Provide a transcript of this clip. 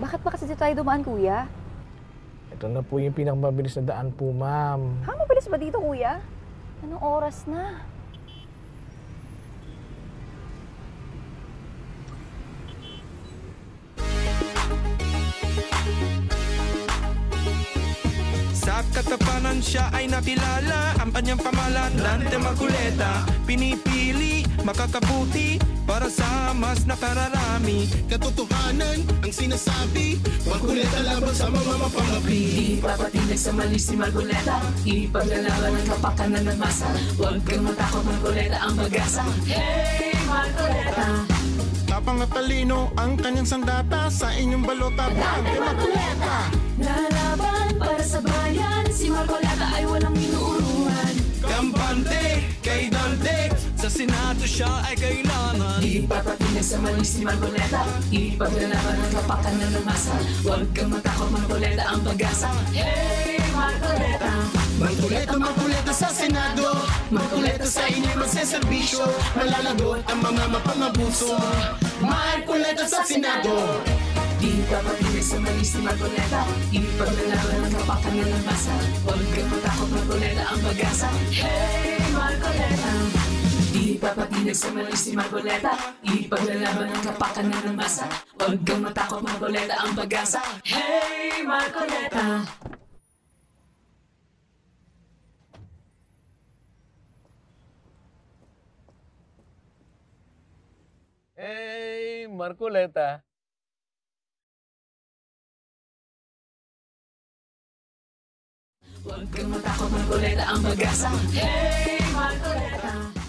Bakit ba kasi dito tayo dumaan, kuya? Ito na po yung pinakamabilis na daan po, ma'am. Ha? Mabilis ba dito, kuya? Anong oras na? Sa katapanan siya ay nakilala, ang kanyang pamalan, Dante Marcoleta. Pinipili, makakabuti, para sa mas nakararami. Katotohanan ang sinasabi, Marcoleta laban sa mga mapangapi. Ipapatinag sa mali si Marcoleta, ipaglalaban ang kapakanan ng masa. Huwag kang matakot, Marcoleta ang pag-asa. Hey, Marcoleta! Tapang at talino ang kanyang sandata, sa inyong balota, Dante Marcoleta. Lalaban para sa bayan, si Marcoleta ay walang inuuruan. Kampante kay Dante, sa Senado siya ay kailangan. Ipapatinag sa mali si Marcoleta, ipaglalaban ang kapakanan ng masa. Huwag kang matakot, Marcoleta ang pag-asa. Hey, Marcoleta! Marcoleta, Marcoleta sa Senado, Marcoleta sa inyong magseserbisyo, malalagot ang mga mapangabuso. Marcoleta sa Senado. Ipapatinag sa mali si Marcoleta, ipaglalaban ang kapakanan ng masa. Huwag kang matakot, Marcoleta ang pag-asa. Hey, Marcoleta! Ipapatinag sa mali si Marcoleta, ipaglalaban ang kapakanan ng masa. Huwag kang matakot, Marcoleta ang pag-asa. Hey, Marcoleta! Hey, Marcoleta. Huwag kang matakot, Marcoleta ang pag-asa. Hey, Marcoleta!